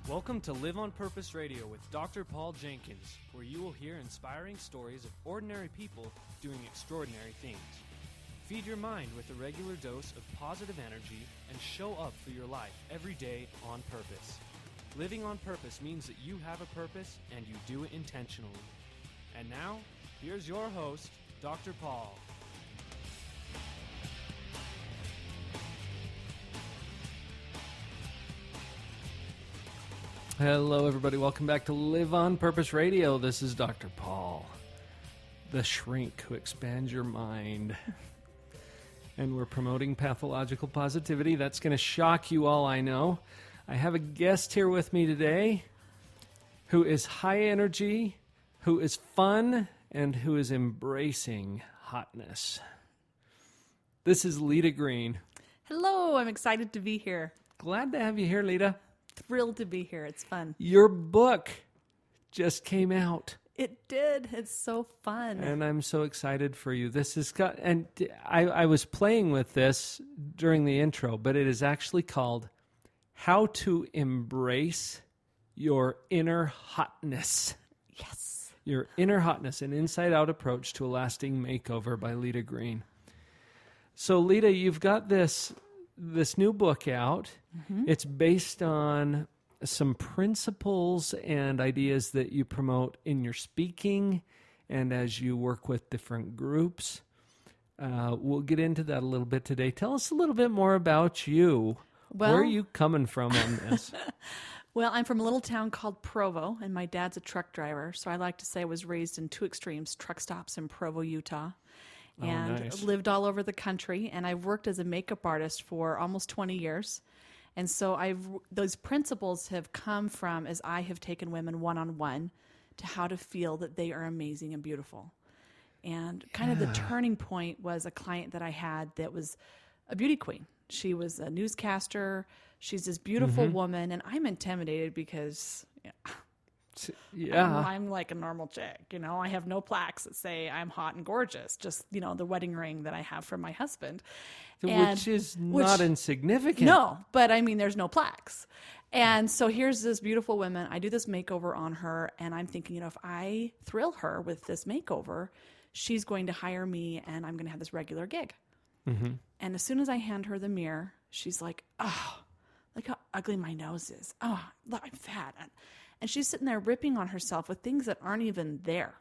Welcome to Live on Purpose Radio with Dr. Paul Jenkins, where you will hear inspiring stories of ordinary people doing extraordinary things. Feed your mind with a regular dose of positive energy and show up for your life every day on purpose. Living on purpose means that you have a purpose and you do it intentionally. And now, here's your host, Dr. Paul. Hello, everybody. Welcome back to Live on Purpose Radio. This is Dr. Paul, the shrink who expands your mind. And we're promoting pathological positivity. That's going to shock you all, I know. I have a guest here with me today who is high energy, who is fun, and who is embracing hotness. This is Leta Greene. Hello, I'm excited to be here. Glad to have you here, Leta. Thrilled to be here. It's fun. Your book just came out. It did. It's so fun. And I'm so excited for you. This is and I was playing with this during the intro, but it is actually called How to Embrace Your Inner Hotness. Yes. Your Inner Hotness, an inside-out approach to a lasting makeover by Leta Greene. So, Leta, you've got this new book out. Mm-hmm. It's based on some principles and ideas that you promote in your speaking and as you work with different groups. We'll get into that a little bit today. Tell us a little bit more about you. Where are you coming from on this? Well, I'm from a little town called Provo, and my dad's a truck driver. So I like to say I was raised in two extremes, truck stops in Provo, Utah. And nice. Lived all over the country, and I've worked as a makeup artist for almost 20 years. And so those principles have come from as I have taken women one-on-one to how to feel that they are amazing and beautiful. And kind of the turning point was a client that I had that was a beauty queen. She was a newscaster. She's this beautiful woman, and I'm intimidated because I'm like a normal chick, I have no plaques that say I'm hot and gorgeous, just, the wedding ring that I have from my husband. Which is not insignificant. No, but there's no plaques. And so here's this beautiful woman. I do this makeover on her, and I'm thinking, if I thrill her with this makeover, she's going to hire me, and I'm going to have this regular gig. Mm-hmm. And as soon as I hand her the mirror, she's like, oh, look how ugly my nose is. Oh, look, I'm fat. And she's sitting there ripping on herself with things that aren't even there.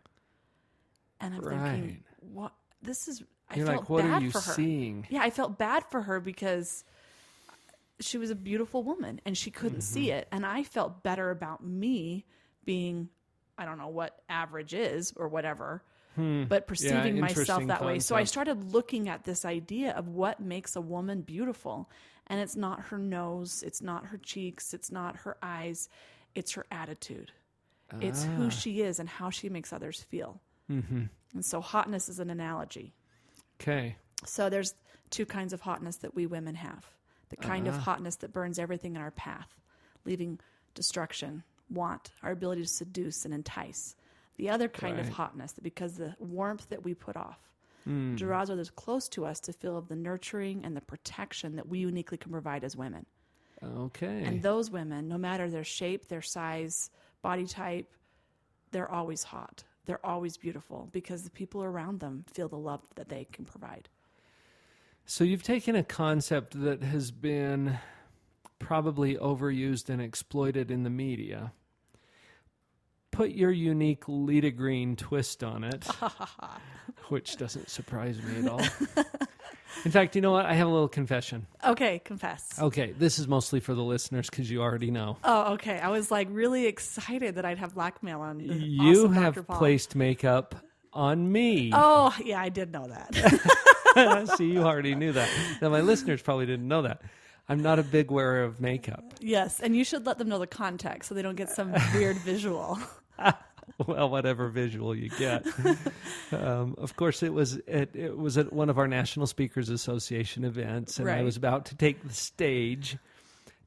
And I'm thinking, what? This is, You're I like, felt what bad are you for her. seeing? Yeah, I felt bad for her because she was a beautiful woman and she couldn't see it. And I felt better about me being, I don't know what average is or whatever, but perceiving myself that way. So I started looking at this idea of what makes a woman beautiful. And it's not her nose, it's not her cheeks, it's not her eyes, it's her attitude. It's who she is and how she makes others feel. Mm-hmm. And so hotness is an analogy. Okay. So there's two kinds of hotness that we women have. The kind of hotness that burns everything in our path, leaving destruction, want, our ability to seduce and entice. The other kind of hotness that because the warmth that we put off draws others close to us to feel of the nurturing and the protection that we uniquely can provide as women. Okay. And those women, no matter their shape, their size, body type, they're always hot. They're always beautiful because the people around them feel the love that they can provide. So you've taken a concept that has been probably overused and exploited in the media, put your unique Leta Greene twist on it, which doesn't surprise me at all. In fact, you know what? I have a little confession. Okay, confess. Okay, this is mostly for the listeners because you already know. Oh, okay. I was really excited that I'd have blackmail on the You awesome have Dr. Paul. placed makeup on me. Oh, yeah, I did know that. See, you already knew that. Now, my listeners probably didn't know that. I'm not a big wearer of makeup. Yes, and you should let them know the context so they don't get some weird visual. Well, whatever visual you get. Of course, it was at one of our National Speakers Association events, and I was about to take the stage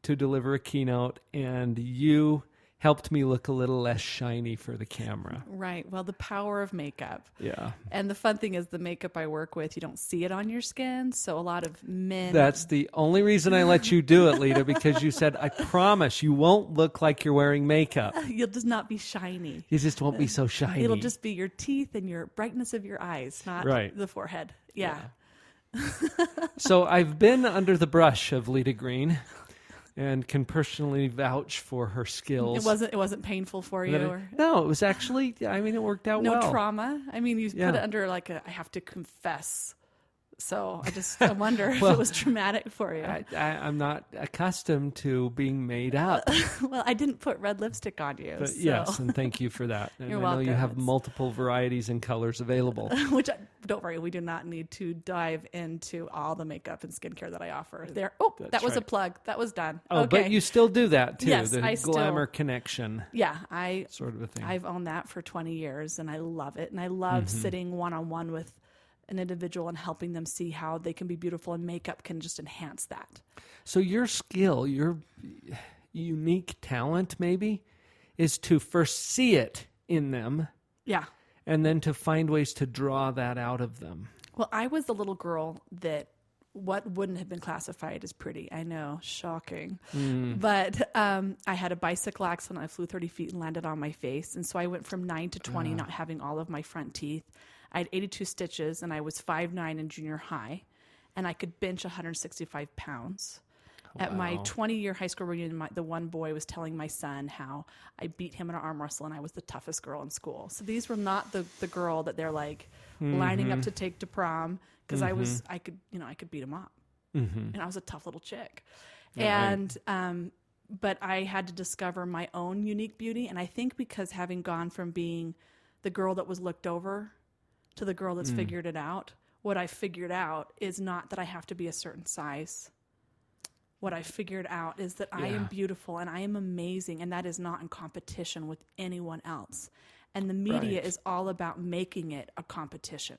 to deliver a keynote, and you helped me look a little less shiny for the camera. Right. Well, the power of makeup. Yeah. And the fun thing is the makeup I work with, you don't see it on your skin. So a lot of men. That's the only reason I let you do it, Leta, because you said, I promise you won't look like you're wearing makeup. You'll just not be shiny. You just won't be so shiny. It'll just be your teeth and your brightness of your eyes, not the forehead. Yeah. So I've been under the brush of Leta Greene and can personally vouch for her skills. It wasn't painful for you? No, it was actually, it worked out well. No trauma? I mean, you put it under like I have to confess. So I wonder if it was traumatic for you. I'm not accustomed to being made up. Well, I didn't put red lipstick on you. But yes, and thank you for that. And You're I welcome. know you have multiple varieties and colors available. Which, don't worry, we do not need to dive into all the makeup and skincare that I offer. That was a plug. That was done. Oh, okay. But you still do that too, yes, the glamour connection. Yeah, sort of a thing. I've owned that for 20 years, and I love it. And I love sitting one-on-one with an individual and helping them see how they can be beautiful, and makeup can just enhance that. So your skill, your unique talent maybe, is to first see it in them. Yeah. And then to find ways to draw that out of them. Well, I was the little girl that what wouldn't have been classified as pretty. I know, shocking. But I had a bicycle accident. I flew 30 feet and landed on my face. And so I went from 9 to 20 not having all of my front teeth. I had 82 stitches, and I was 5'9" in junior high, and I could bench 165 pounds. Wow. At my 20-year high school reunion, the one boy was telling my son how I beat him in an arm wrestle, and I was the toughest girl in school. So these were not the girl that they're like lining up to take to prom, because I could beat him up, and I was a tough little chick. Right. And but I had to discover my own unique beauty, and I think because having gone from being the girl that was looked over to the girl that's figured it out, what I figured out is not that I have to be a certain size. What I figured out is that I am beautiful and I am amazing, and that is not in competition with anyone else. And the media is all about making it a competition.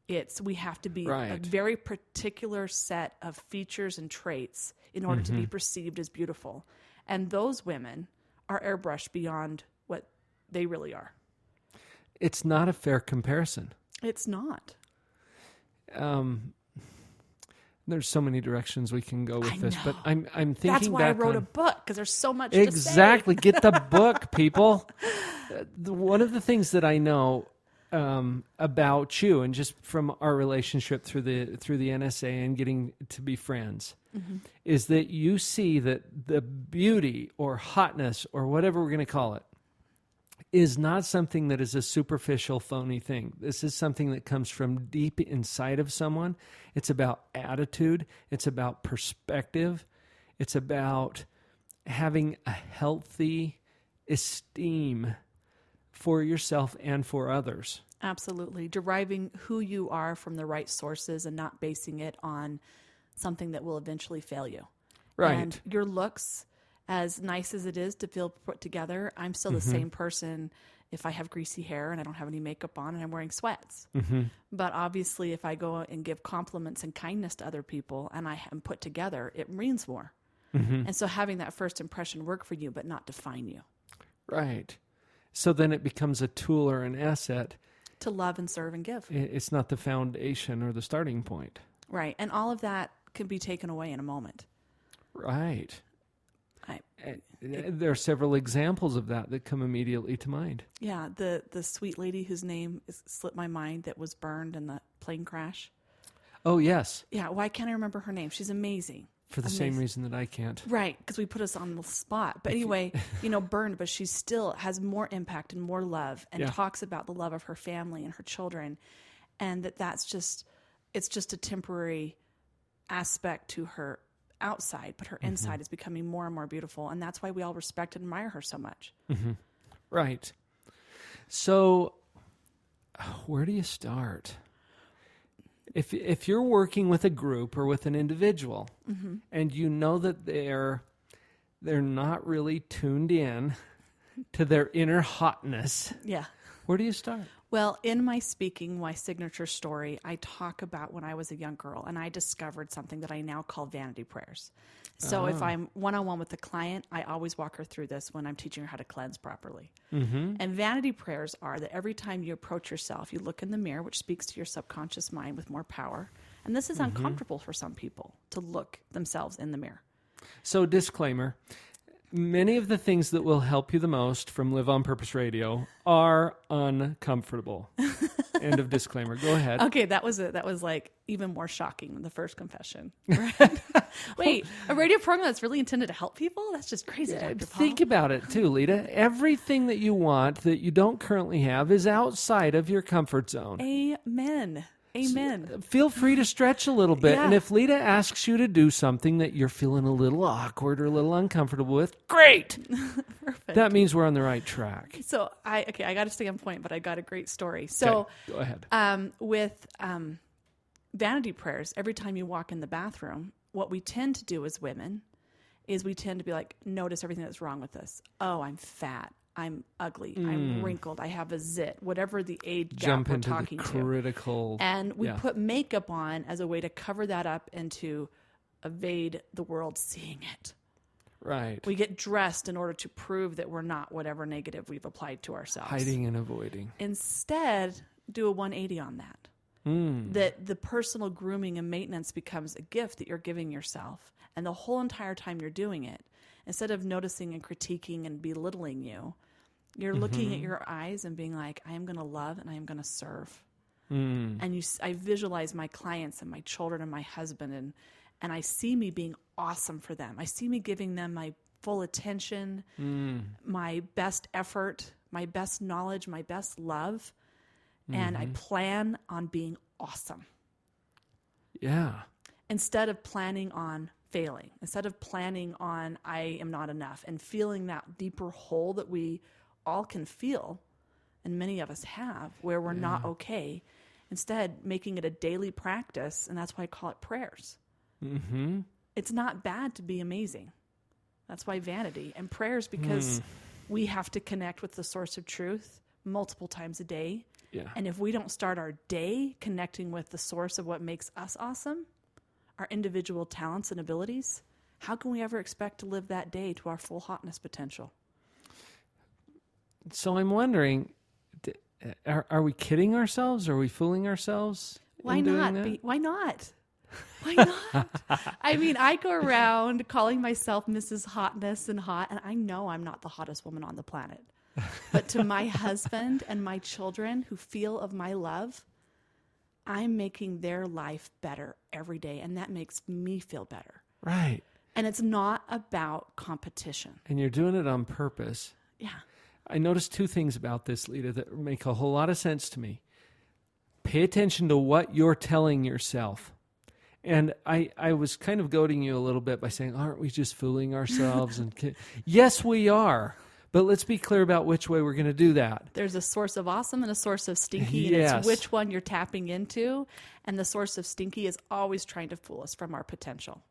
We have to be a very particular set of features and traits in order to be perceived as beautiful. And those women are airbrushed beyond what they really are. It's not a fair comparison. It's not. There's so many directions we can go with this, but I'm thinking that's why back I wrote on, a book, because there's so much exactly. to say. Get the book, people. One of the things that I know about you, and just from our relationship through the NSA and getting to be friends, is that you see that the beauty or hotness or whatever we're going to call it is not something that is a superficial, phony thing. This is something that comes from deep inside of someone. It's about attitude. It's about perspective. It's about having a healthy esteem for yourself and for others. Absolutely. Deriving who you are from the right sources and not basing it on something that will eventually fail you. Right. And your looks, as nice as it is to feel put together, I'm still the same person if I have greasy hair and I don't have any makeup on and I'm wearing sweats. But obviously, if I go and give compliments and kindness to other people and I am put together, it means more. And so having that first impression work for you, but not define you. Right. So then it becomes a tool or an asset. To love and serve and give. It's not the foundation or the starting point. Right. And all of that can be taken away in a moment. Right. There are several examples of that come immediately to mind. Yeah, the sweet lady whose name slipped my mind that was burned in the plane crash. Oh, yes. Yeah, why can't I remember her name? She's amazing. For the same reason that I can't. Right, because we put us on the spot. But anyway, burned, but she still has more impact and more love and talks about the love of her family and her children. And it's just a temporary aspect to her outside, but her inside is becoming more and more beautiful, and that's why we all respect and admire her so much. Right. So where do you start? If you're working with a group or with an individual and you know that they're not really tuned in to their inner hotness, where do you start? Well, in my speaking, my signature story, I talk about when I was a young girl and I discovered something that I now call vanity prayers. So if I'm one-on-one with a client, I always walk her through this when I'm teaching her how to cleanse properly. And vanity prayers are that every time you approach yourself, you look in the mirror, which speaks to your subconscious mind with more power. And this is uncomfortable for some people to look themselves in the mirror. So disclaimer, many of the things that will help you the most from Live on Purpose Radio are uncomfortable. End of disclaimer. Go ahead. Okay, that was like even more shocking than the first confession. Right? Wait, a radio program that's really intended to help people? That's just crazy, Dr. Paul. Think about it too, Leta. Everything that you want that you don't currently have is outside of your comfort zone. Amen. Amen. Feel free to stretch a little bit. Yeah. And if Leta asks you to do something that you're feeling a little awkward or a little uncomfortable with, great. Perfect. That means we're on the right track. So I got to stay on point, but I got a great story. So Okay, go ahead. with vanity prayers, every time you walk in the bathroom, what we tend to do as women is we tend to be like, notice everything that's wrong with us. Oh, I'm fat. I'm ugly. I'm wrinkled. I have a zit. Whatever the age gap Jump we're into talking the to. critical. And we put makeup on as a way to cover that up and to evade the world seeing it. Right. We get dressed in order to prove that we're not whatever negative we've applied to ourselves. Hiding and avoiding. Instead, do a 180 on that. That the personal grooming and maintenance becomes a gift that you're giving yourself. And the whole entire time you're doing it, instead of noticing and critiquing and belittling you, you're looking at your eyes and being like, I am going to love and I am going to serve. And I visualize my clients and my children and my husband, and I see me being awesome for them. I see me giving them my full attention, my best effort, my best knowledge, my best love. And I plan on being awesome. Yeah. Instead of planning on failing, instead of planning on I am not enough and feeling that deeper hole that we all can feel, and many of us have, where we're not okay. Instead, making it a daily practice, and that's why I call it prayers. It's not bad to be amazing. That's why vanity and prayers, because we have to connect with the source of truth multiple times a day. Yeah. And if we don't start our day connecting with the source of what makes us awesome, our individual talents and abilities, how can we ever expect to live that day to our full hotness potential? So I'm wondering, are we kidding ourselves? Are we fooling ourselves? Why in doing not? that? Why not? Why not? I mean, I go around calling myself Mrs. Hotness and hot, and I know I'm not the hottest woman on the planet. But to my husband and my children who feel of my love, I'm making their life better every day, and that makes me feel better. Right. And it's not about competition. And you're doing it on purpose. Yeah. I noticed two things about this, Leta, that make a whole lot of sense to me. Pay attention to what you're telling yourself. And I was kind of goading you a little bit by saying, aren't we just fooling ourselves? And yes, we are. But let's be clear about which way we're going to do that. There's a source of awesome and a source of stinky, Yes. and it's which one you're tapping into. And the source of stinky is always trying to fool us from our potential.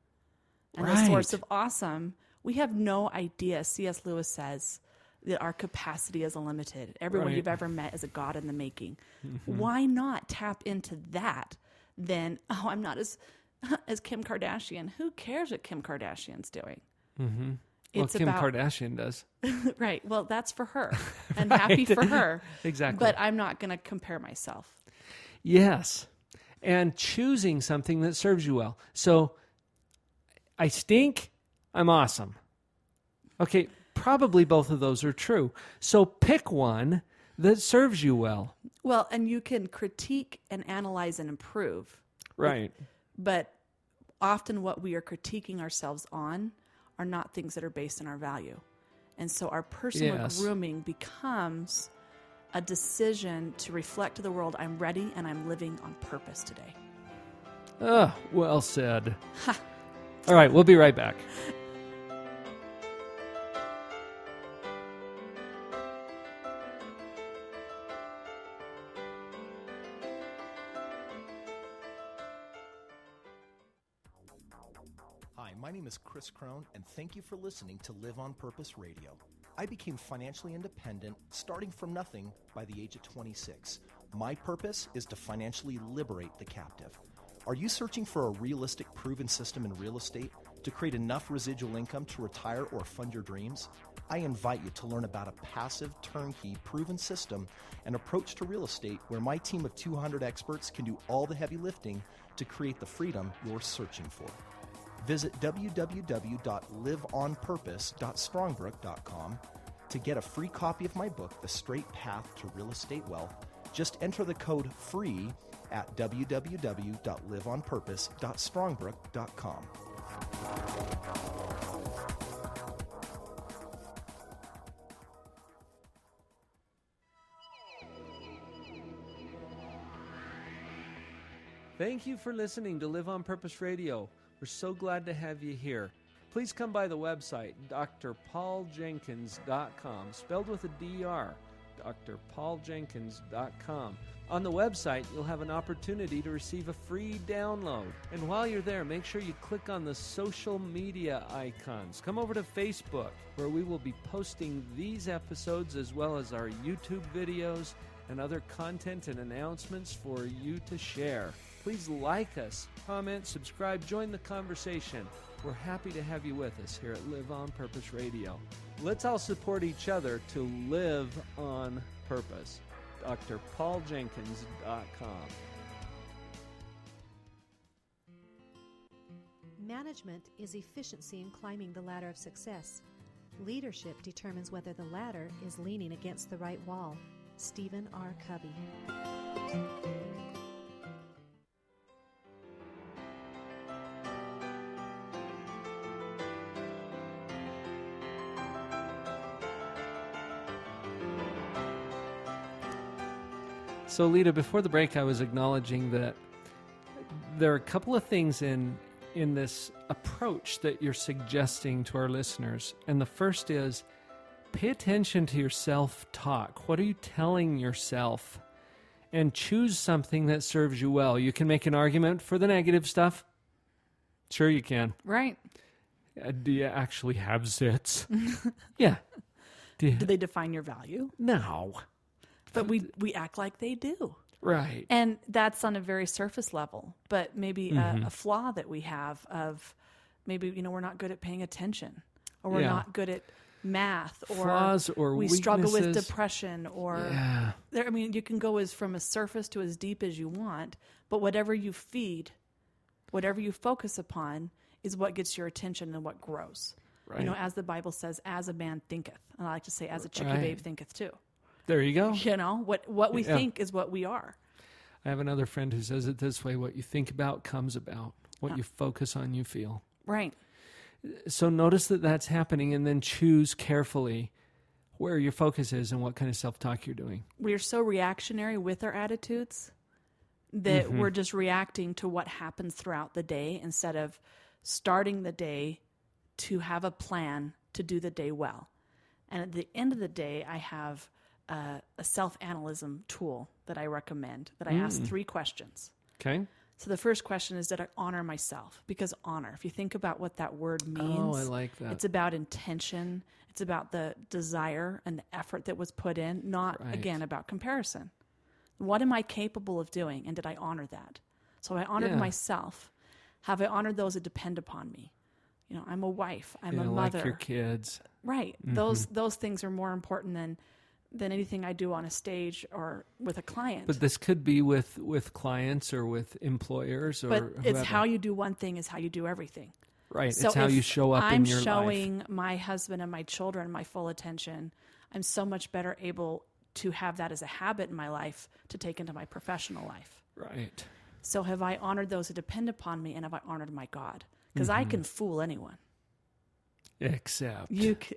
And the source of awesome, we have no idea. C.S. Lewis says that our capacity is unlimited. Everyone you've ever met is a god in the making. Why not tap into that? Then, I'm not as Kim Kardashian. Who cares what Kim Kardashian's doing? Well, Kim Kardashian does. Right. Well, that's for her. And happy for her. Exactly. But I'm not going to compare myself. Yes. And choosing something that serves you well. So, I stink, I'm awesome. Okay, probably both of those are true. So pick one that serves you well. Well, and you can critique and analyze and improve. Right. But often what we are critiquing ourselves on are not things that are based in our value. And so our personal grooming becomes a decision to reflect to the world, I'm ready and I'm living on purpose today. Oh, well said. All right, we'll be right back. Hi, my name is Chris Crone, and thank you for listening to Live on Purpose Radio. I became financially independent, starting from nothing by the age of 26. My purpose is to financially liberate the captive. Are you searching for a realistic, proven system in real estate to create enough residual income to retire or fund your dreams? I invite you to learn about a passive, turnkey, proven system and approach to real estate where my team of 200 experts can do all the heavy lifting to create the freedom you're searching for. Visit www.liveonpurpose.strongbrook.com to get a free copy of my book, The Straight Path to Real Estate Wealth. Just enter the code FREE at www.liveonpurpose.strongbrook.com. Thank you for listening to Live on Purpose Radio. We're so glad to have you here. Please come by the website, drpauljenkins.com, spelled with a DR, drpauljenkins.com. On the website, you'll have an opportunity to receive a free download. And while you're there, make sure you click on the social media icons. Come over to Facebook, where we will be posting these episodes as well as our YouTube videos and other content and announcements for you to share. Please like us, comment, subscribe, join the conversation. We're happy to have you with us here at Live on Purpose Radio. Let's all support each other to live on purpose. drpauljenkins.com. Management is efficiency in climbing the ladder of success. Leadership determines whether the ladder is leaning against the right wall. Stephen R. Covey. So, Leta, before the break, I was acknowledging that there are a couple of things in this approach that you're suggesting to our listeners. And the first is, pay attention to your self-talk. What are you telling yourself? And choose something that serves you well. You can make an argument for the negative stuff. Sure you can. Right. Do you actually have zits? Yeah. Do they define your value? No. But we act like they do. Right. And that's on a very surface level. But maybe a flaw that we have of maybe, we're not good at paying attention. Or we're not good at math. Or flaws or we weaknesses. struggle with depression. Or you can go from a surface to as deep as you want. But whatever you feed, whatever you focus upon is what gets your attention and what grows. Right. As the Bible says, as a man thinketh. And I like to say, as a chicky babe thinketh too. There you go. What we think is what we are. I have another friend who says it this way: what you think about comes about. What you focus on, you feel. Right. So notice that that's happening, and then choose carefully where your focus is and what kind of self-talk you're doing. We're so reactionary with our attitudes that we're just reacting to what happens throughout the day instead of starting the day to have a plan to do the day well. And at the end of the day, I have a self-analysm tool that I recommend, that I ask 3 questions. Okay. So the first question is, did I honor myself? Because honor, if you think about what that word means, I like that. It's about intention. It's about the desire and the effort that was put in, not, again, about comparison. What am I capable of doing, and did I honor that? So I honored myself. Have I honored those that depend upon me? I'm a wife. I'm a mother. Like your kids. Right. Those things are more important than anything I do on a stage or with a client. But this could be with clients or with employers or But it's whoever. how you do one thing is how you do everything. Right. So it's how you show up in your life. I'm showing my husband and my children my full attention. I'm so much better able to have that as a habit in my life to take into my professional life. Right. So have I honored those who depend upon me, and have I honored my God? Because I can fool anyone. Except.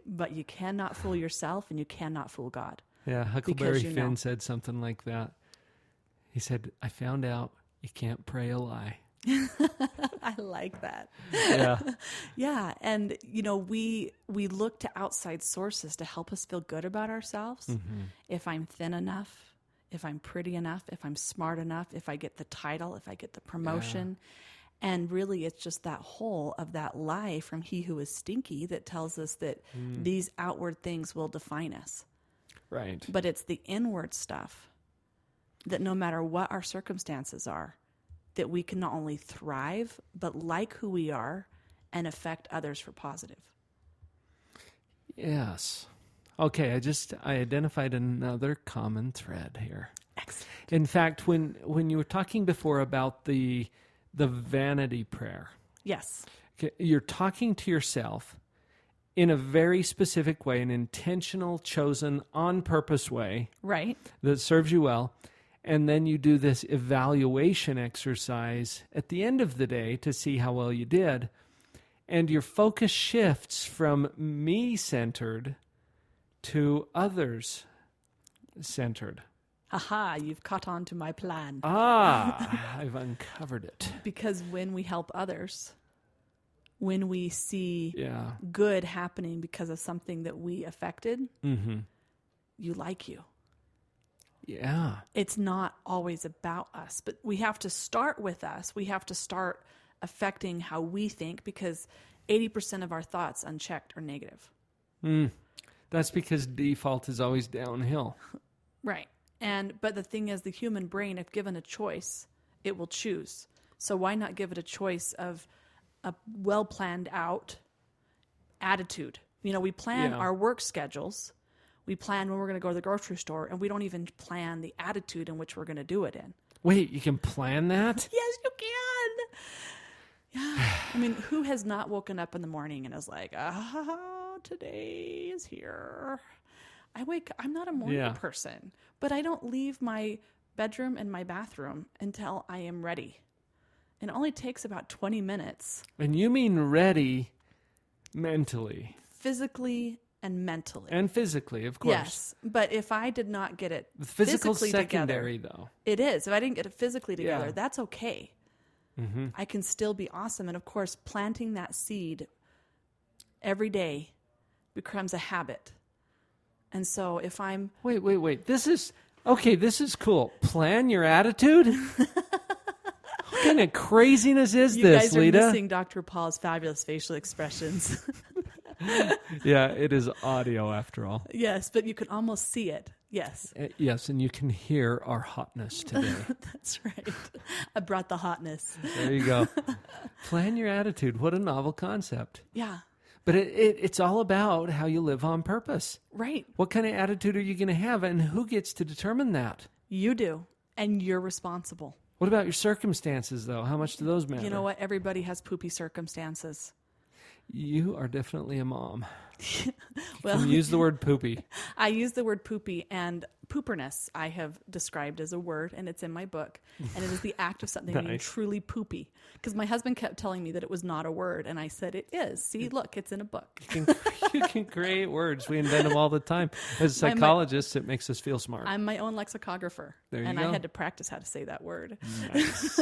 But you cannot fool yourself, and you cannot fool God. Yeah, Huckleberry Finn said something like that. He said, I found out you can't pray a lie. I like that. Yeah. Yeah. And, we look to outside sources to help us feel good about ourselves. If I'm thin enough, if I'm pretty enough, if I'm smart enough, if I get the title, if I get the promotion. And really, it's just that whole of that lie from he who is stinky that tells us that these outward things will define us. Right. But it's the inward stuff that no matter what our circumstances are, that we can not only thrive, but like who we are and affect others for positive. Yes. Okay, I identified another common thread here. Excellent. In fact, when you were talking before about the vanity prayer, Yes. okay, you're talking to yourself in a very specific way, an intentional, chosen, on purpose way Right. that serves you well. And then you do this evaluation exercise at the end of the day to see how well you did. And your focus shifts from me-centered to others-centered. Aha, you've caught on to my plan. I've uncovered it. Because when we help others, when we see Yeah. good happening because of something that we affected, Mm-hmm. you like you. Yeah. It's not always about us, but we have to start with us. We have to start affecting how we think, because 80% of our thoughts unchecked are negative. That's because default is always downhill. Right. But the thing is, the human brain, if given a choice, it will choose. So why not give it a choice of a well-planned out attitude? We plan Yeah. our work schedules. We plan when we're going to go to the grocery store, and we don't even plan the attitude in which we're going to do it in. Wait, you can plan that? Yes, you can. Yeah. I mean, who has not woken up in the morning and is like, today is here. I'm not a morning person, but I don't leave my bedroom and my bathroom until I am ready. It only takes about 20 minutes. And you mean ready mentally. Physically and mentally. And physically, of course. Yes, but if I did not get it The physical's physically secondary, together, though. it is. If I didn't get it physically together, Yeah. that's okay. Mm-hmm. I can still be awesome. And of course, planting that seed every day becomes a habit. And so if I'm... Wait. This is cool. Plan your attitude? What kind of craziness is You this, guys are Leta? missing Dr. Paul's fabulous facial expressions. Yeah, it is audio after all. Yes, but you can almost see it. Yes. Yes, and you can hear our hotness today. That's right. I brought the hotness. There you go. Plan your attitude. What a novel concept. Yeah. But it's all about how you live on purpose. Right. What kind of attitude are you going to have, and who gets to determine that? You do. And you're responsible. What about your circumstances, though? How much do those matter? You know what? Everybody has poopy circumstances. You are definitely a mom. Well, Can you use the word poopy? I use the word poopy, and pooperness I have described as a word, and it's in my book. And it is the act of something being Nice. truly poopy. Because my husband kept telling me that it was not a word, and I said, it is. See, look, it's in a book. You can create words. We invent them all the time. As psychologists, it makes us feel smart. I'm my own lexicographer. There you and go. I had to practice how to say that word. Nice.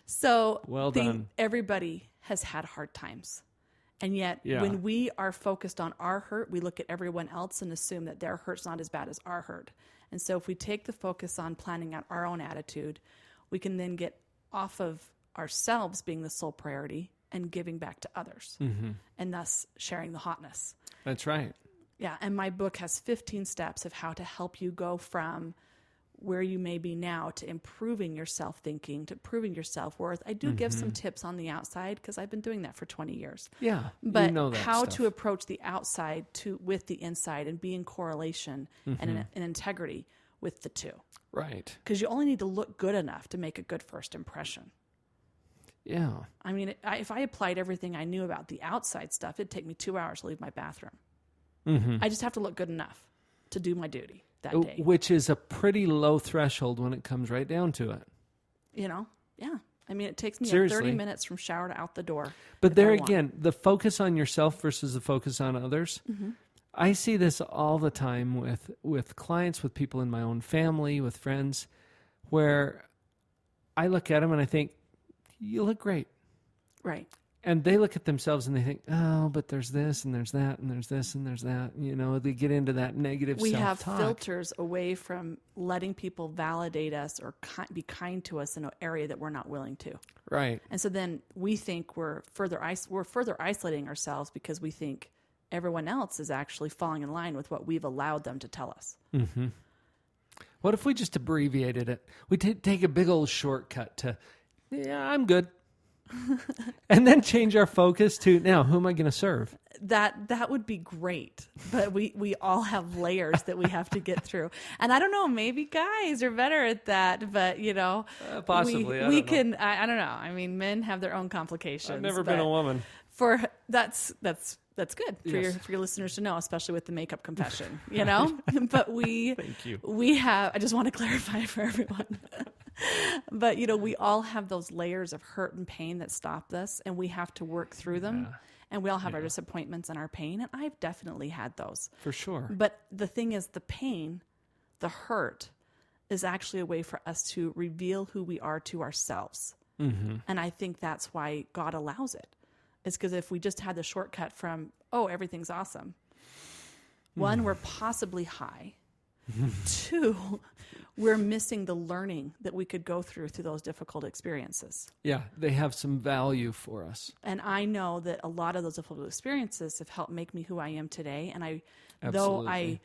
So Well done. everybody has had hard times. And yet, Yeah. when we are focused on our hurt, we look at everyone else and assume that their hurt's not as bad as our hurt. And so if we take the focus on planning out our own attitude, we can then get off of ourselves being the sole priority and giving back to others. Mm-hmm. And thus sharing the hotness. That's right. Yeah, and my book has 15 steps of how to help you go from where you may be now to improving your self-thinking, to improving your self-worth. I do give some tips on the outside because I've been doing that for 20 years. Yeah, But you know that how stuff. to approach the outside with the inside and be in correlation and in integrity with the two. Right. Because you only need to look good enough to make a good first impression. Yeah. I mean, if I applied everything I knew about the outside stuff, it'd take me 2 hours to leave my bathroom. Mm-hmm. I just have to look good enough to do my duty that day. Which is a pretty low threshold when it comes right down to it. Yeah. I mean, it takes me Seriously. 30 minutes from shower to out the door. But if there I want. again, the focus on yourself versus the focus on others. Mm-hmm. I see this all the time with clients, with people in my own family, with friends, where I look at them and I think, you look great. Right. And they look at themselves and they think, oh, but there's this and there's that and there's this and there's that. You know, they get into that negative We self-talk. have filters away from letting people validate us or be kind to us in an area that we're not willing to. Right. And so then we think we're further isolating ourselves because we think everyone else is actually falling in line with what we've allowed them to tell us. Mm-hmm. What if we just abbreviated it? We take a big old shortcut to, yeah, I'm good. And then change our focus to, now, who am I going to serve? That would be great. But we all have layers that we have to get through. And I don't know, maybe guys are better at that, but Possibly. I don't know. I don't know. I mean, men have their own complications. I've never been a woman. That's good for Yes. your listeners to know, especially with the makeup confession, you know. But Thank you. we have. I just want to clarify for everyone. But we all have those layers of hurt and pain that stop us, and we have to work through them. Yeah. And we all have our disappointments and our pain, and I've definitely had those. For sure. But the thing is, the pain, the hurt, is actually a way for us to reveal who we are to ourselves. Mm-hmm. And I think that's why God allows it. It's because if we just had the shortcut from, everything's awesome. One, we're possibly high. Two, we're missing the learning that we could go through those difficult experiences. Yeah, they have some value for us. And I know that a lot of those difficult experiences have helped make me who I am today. And Absolutely.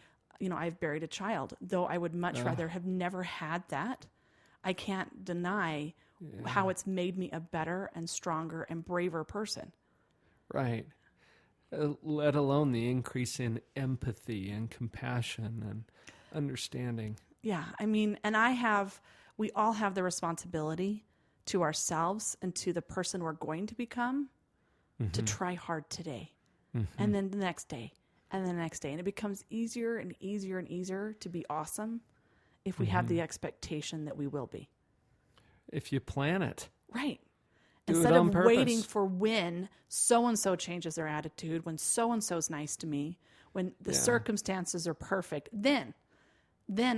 I've buried a child, though I would much rather have never had that. I can't deny how it's made me a better and stronger and braver person. Right. Let alone the increase in empathy and compassion and understanding. Yeah, I mean, and we all have the responsibility to ourselves and to the person we're going to become to try hard today. And then the next day and the next day. And it becomes easier and easier and easier to be awesome if we have the expectation that we will be. If you plan it. Right. Do Instead it on of purpose. waiting for when so-and-so changes their attitude, when so-and-so's nice to me, when the circumstances are perfect, then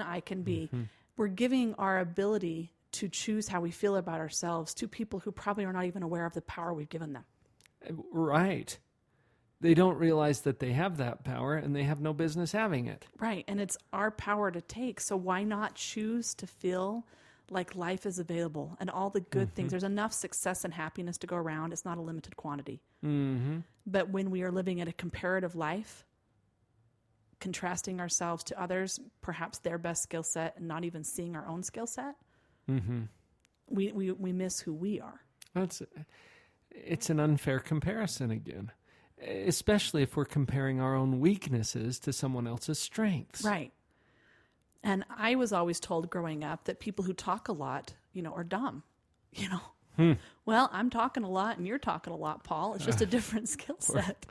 I can be. We're giving our ability to choose how we feel about ourselves to people who probably are not even aware of the power we've given them. Right. They don't realize that they have that power and they have no business having it. Right. And it's our power to take. So why not choose to feel like life is available and all the good things? There's enough success and happiness to go around. It's not a limited quantity. But when we are living in a comparative life, contrasting ourselves to others, perhaps their best skill set, and not even seeing our own skill set, we miss who we are. It's an unfair comparison again, especially if we're comparing our own weaknesses to someone else's strengths. Right. And I was always told growing up that people who talk a lot, are dumb, Well, I'm talking a lot and you're talking a lot, Paul. It's just a different skill set.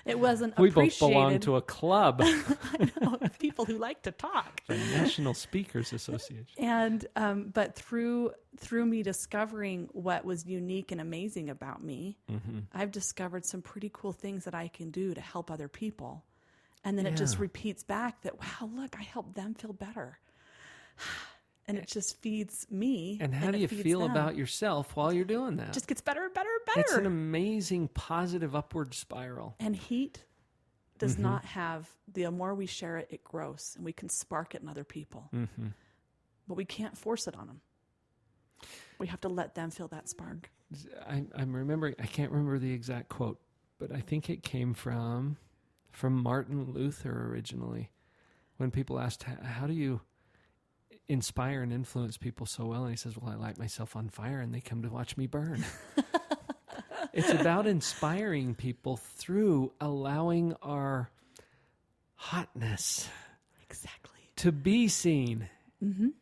It wasn't We appreciated. both belong to a club. I know, of people who like to talk. The National Speakers Association. And but through me discovering what was unique and amazing about me, I've discovered some pretty cool things that I can do to help other people. And then it just repeats back that, wow, look, I helped them feel better. And it just feeds me. And how do you feel about yourself while you're doing that? It just gets better and better and better. It's an amazing positive upward spiral. And heat does not have, the more we share it, it grows. And we can spark it in other people. But we can't force it on them. We have to let them feel that spark. I'm remembering, I can't remember the exact quote, but I think it came from Martin Luther originally, when people asked, how do you inspire and influence people so well? And he says, well, I light myself on fire and they come to watch me burn. It's about inspiring people through allowing our hotness to be seen.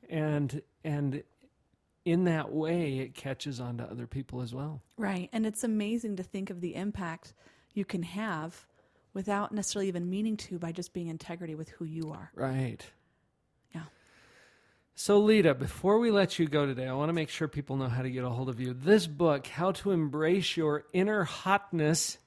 And in that way, it catches on to other people as well. Right. And it's amazing to think of the impact you can have without necessarily even meaning to, by just being in integrity with who you are. Right. Yeah. So, Leta, before we let you go today, I want to make sure people know how to get a hold of you. This book, How to Embrace Your Inner Hotness.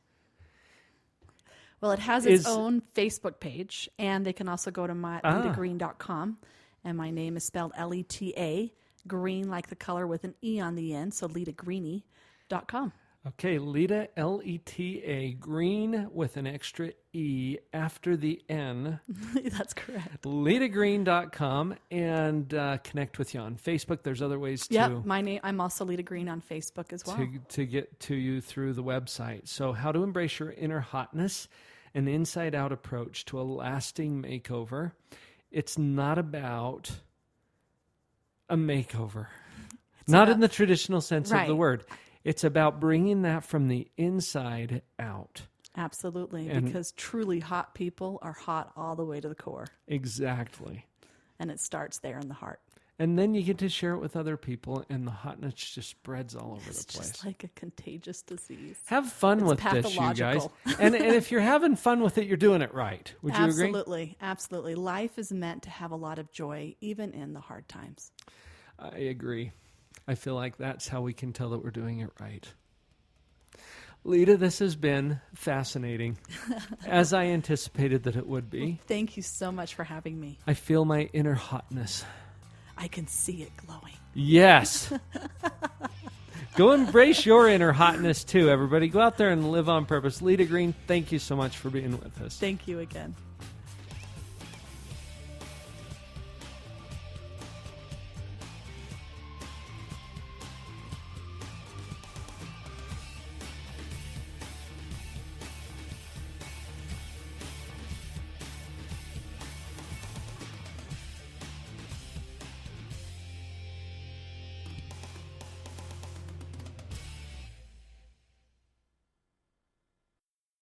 Well, it has its own Facebook page, and they can also go to LetaGreene.com. And my name is spelled Leta, green like the color with an E on the end, so LetaGreene.com. Okay, Leta, Leta, Greene with an extra E after the N. That's correct. LetaGreene.com, and connect with you on Facebook. There's other ways Yep, my name. I'm also Leta Greene on Facebook as well. to get to you through the website. So, how to embrace your inner hotness, an inside-out approach to a lasting makeover. It's not about a makeover, not in the traditional sense of the word. It's about bringing that from the inside out. Absolutely, And because truly hot people are hot all the way to the core. Exactly. And it starts there in the heart. And then you get to share it with other people, and the hotness just spreads all over It's the place. just like a contagious disease. Have fun with this, you guys. And if you're having fun with it, you're doing it right. Would you agree? Absolutely. Absolutely. Life is meant to have a lot of joy, even in the hard times. I agree. I feel like that's how we can tell that we're doing it right. Leta, this has been fascinating, as I anticipated that it would be. Thank you so much for having me. I feel my inner hotness. I can see it glowing. Yes. Go embrace your inner hotness too, everybody. Go out there and live on purpose. Leta Greene, thank you so much for being with us. Thank you again.